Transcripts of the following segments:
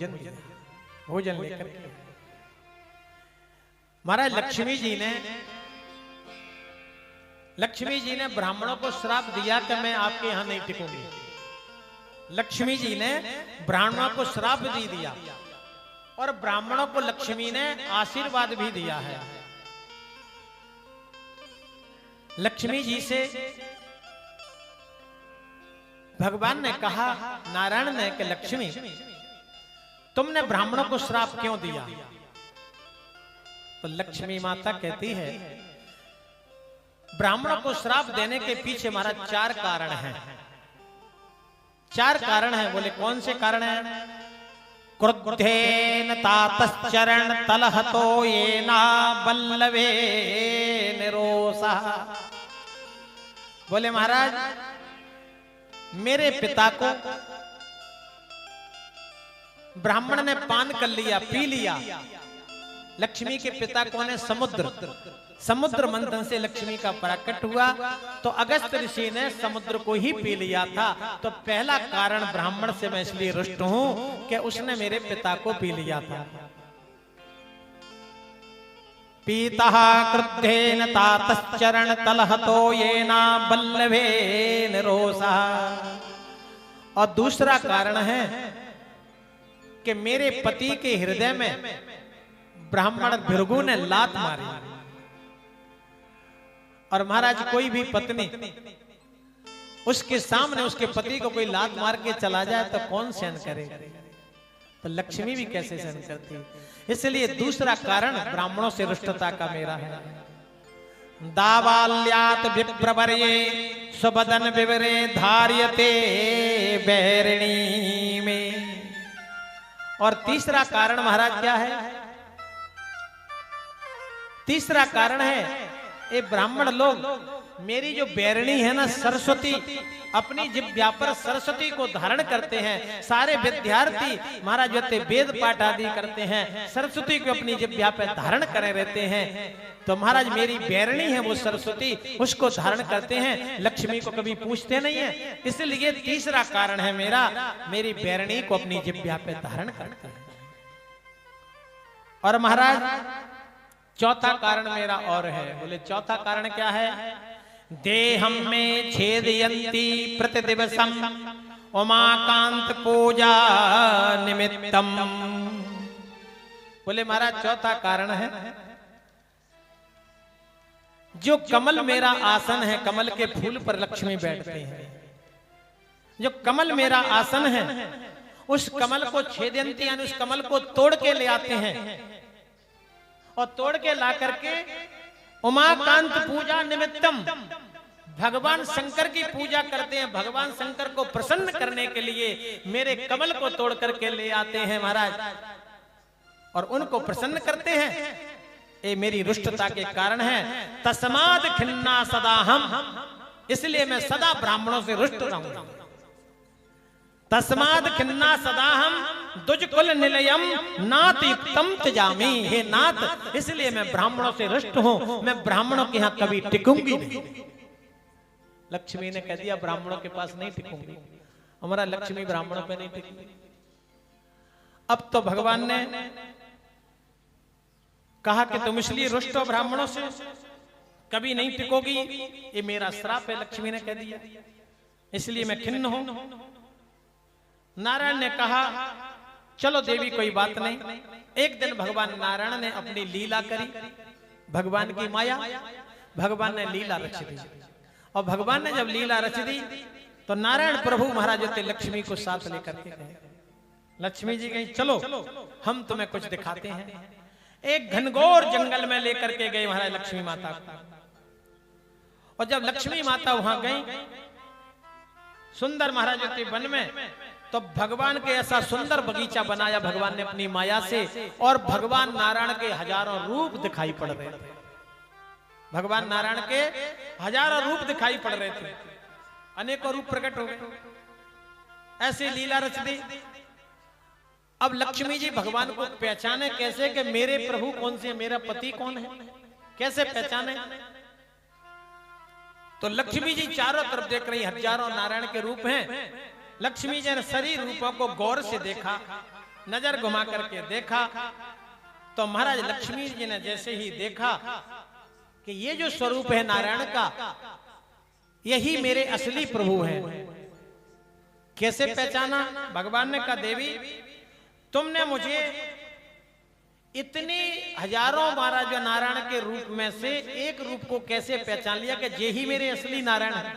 भोजन लेकर के महाराज लक्ष्मी जी ने ब्राह्मणों को श्राप दिया कि मैं आपके यहां नहीं टिकूंगी। लक्ष्मी जी ने ब्राह्मणों को श्राप दे दिया और ब्राह्मणों को लक्ष्मी ने आशीर्वाद भी दिया है। लक्ष्मी जी से भगवान ने कहा, नारायण ने, कि लक्ष्मी तुमने ब्राह्मणों को श्राप क्यों दिया? तो लक्ष्मी माता कहती है, ब्राह्मणों को श्राप देने के पीछे महाराज चार कारण हैं। चार कारण हैं। बोले कौन से कारण हैं? क्रुद्धेन तातश्चरण तलहतो येना बल्लवे निरोसा। बोले महाराज मेरे पिता को ब्राह्मण ने पान कर लिया, पी लिया। लक्ष्मी के पिता कौन है? समुद्र मंथन से लक्ष्मी का प्रकट हुआ तो अगस्त ऋषि ने समुद्र को ही पी लिया था। तो पहला कारण ब्राह्मण से मैं इसलिए रुष्ट हूं कि उसने मेरे पिता को पी लिया था। पीतः क्रुद्धेन तातश्चरण तलहतो येना बल्लवे निरोसा। और दूसरा कारण है कि मेरे पति के हृदय में ब्राह्मण भृगु ने लात मारी। और महाराज कोई भी पत्नी उसके सामने उसके पति को कोई लात मार के चला जाए तो कौन सहन करे? तो लक्ष्मी भी कैसे सहन करती? इसलिए दूसरा कारण ब्राह्मणों से रुष्टता का मेरा है। दावाल्यात विप्रवर्ये स्वबदन विवरे धार्यते बैरिणी में। और तीसरा कारण महाराज क्या है? तीसरा कारण है ये ब्राह्मण लोग मेरी जो बैरणी है ना सरस्वती, अपनी जिह्वा पर सरस्वती को धारण करते हैं। सारे विद्यार्थी महाराज जो वेद पाठ आदि करते हैं सरस्वती को अपनी जिह्वा पर धारण करे रहते हैं। तो महाराज मेरी बैरणी है वो सरस्वती, उसको धारण करते हैं, लक्ष्मी को कभी पूछते नहीं है। इसलिए तीसरा कारण है मेरा, मेरी बैरणी को अपनी जिह्वा पर धारण करते हैं। और महाराज चौथा कारण मेरा और है। बोले चौथा कारण क्या है? देहम में छेदयंती प्रतिदिवसम उमाकांत पूजा निमित्तम। बोले महाराज चौथा कारण है, जो कमल मेरा आसन है, कमल के फूल पर लक्ष्मी बैठते हैं। जो कमल मेरा आसन है उस कमल को छेदयंती यानी उस कमल को तोड़ के ले आते हैं और तोड़ के ला करके उमाकांत पूजा निमित्तम भगवान शंकर की पूजा करते हैं। भगवान शंकर को प्रसन्न करने के लिए मेरे कमल को तोड़ करके ले आते हैं महाराज और उनको प्रसन्न करते हैं। ये मेरी रुष्टता के कारण है। तस्माद खिन्ना सदा हम, इसलिए मैं सदा ब्राह्मणों से रुष्ट रहूंगा। तस्माद खिन्ना सदा हम दुजकुल निलयम नात युक्तम त्यजामि। हे नाथ, इसलिए मैं ब्राह्मणों से रुष्ट हूं, मैं ब्राह्मणों के यहां कभी टिकूंगी नहीं। लक्ष्मी ने कह दिया ब्राह्मणों के पास नहीं टिकूंगी, हमारा लक्ष्मी ब्राह्मणों पे नहीं टिकी। अब तो भगवान ने कहा कि तुम इसलिए रुष्ट हो ब्राह्मणों से, कभी नहीं टिकोगी, ये मेरा श्राप है। लक्ष्मी ने कह दिया, इसलिए मैं खिन्न हूं। नारायण ने कहा चलो देवी कोई बात नहीं। एक दिन भगवान नारायण ने अपनी लीला करी, भगवान की माया, भगवान ने लीला रच दी। और भगवान ने जब लीला रच दी तो नारायण प्रभु महाराज लक्ष्मी को साथ लेकर के गए। लक्ष्मी जी कहीं चलो हम तुम्हें कुछ दिखाते हैं। एक घनघोर जंगल में लेकर के गए महाराज लक्ष्मी माता को। और जब लक्ष्मी माता वहां गई सुंदर महाराज वन में, तो भगवान के ऐसा सुंदर बगीचा बनाया भगवान ने अपनी माया से। और भगवान नारायण के हजारों रूप दिखाई पड़ रहे थे। भगवान नारायण के हजारों रूप दिखाई पड़ रहे थे, अनेकों रूप प्रकट हो गए। ऐसी लीला रच दी। अब लक्ष्मी जी भगवान को पहचाने कैसे कि मेरे प्रभु कौन से, मेरा पति कौन है, कैसे पहचाने? तो लक्ष्मी जी चारों तरफ देख रही, हजारों नारायण के रूप हैं। लक्ष्मी जी ने शरीर रूपों को गौर से देखा नजर घुमा करके देखा तो महाराज लक्ष्मी जी ने जैसे ही देखा कि ये जो स्वरूप है नारायण का, यही मेरे असली प्रभु हैं। कैसे पहचाना? भगवान ने कहा देवी तुमने मुझे इतने हजारों महाराज नारायण के रूप में से एक रूप को कैसे पहचान लिया कि ये ही मेरे असली नारायण है?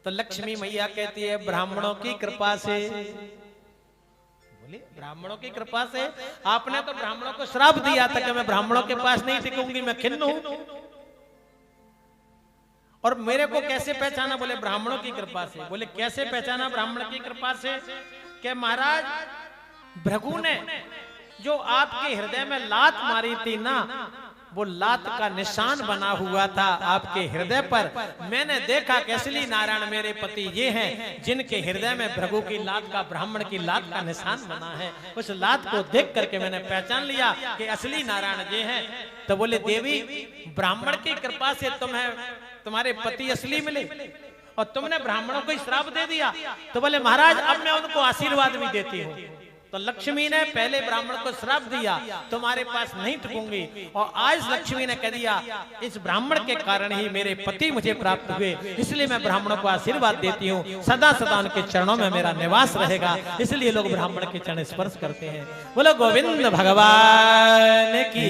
तो लक्ष्मी मैया कहती है ब्राह्मणों की कृपा से। बोले ब्राह्मणों की कृपा से? आपने तो ब्राह्मणों को श्राप दिया था कि मैं ब्राह्मणों के पास नहीं टिकूंगी, मैं खिन्न हूं, और मेरे को कैसे पहचाना? बोले ब्राह्मणों की कृपा से। बोले कैसे पहचाना ब्राह्मण की कृपा से? कि महाराज भृगु ने जो आपके हृदय में लात मारी थी ना, वो लात का निशान बना हुआ था आपके हृदय पर। मैंने देखा कि असली नारायण मेरे पति ये हैं जिनके हृदय में भृगु की लात का, ब्राह्मण की लात का निशान बना है। उस लात को देख करके मैंने पहचान लिया कि असली नारायण ये हैं। तो बोले देवी ब्राह्मण की कृपा से तुम्हारे पति असली मिले और तुमने ब्राह्मणों को श्राप दे दिया। तो बोले महाराज अब मैं उनको आशीर्वाद भी देती हूँ। तो लक्ष्मी ने पहले ब्राह्मण को श्राप दिया तुम्हारे पास नहीं टिकूंगी, और आज लक्ष्मी ने कह दिया इस ब्राह्मण के कारण ही मेरे पति मुझे प्राप्त हुए, इसलिए मैं ब्राह्मणों को आशीर्वाद देती हूँ, सदा सदा उनके चरणों में मेरा निवास रहेगा। इसलिए लोग ब्राह्मण के चरण स्पर्श करते हैं। बोलो गोविंद भगवान की।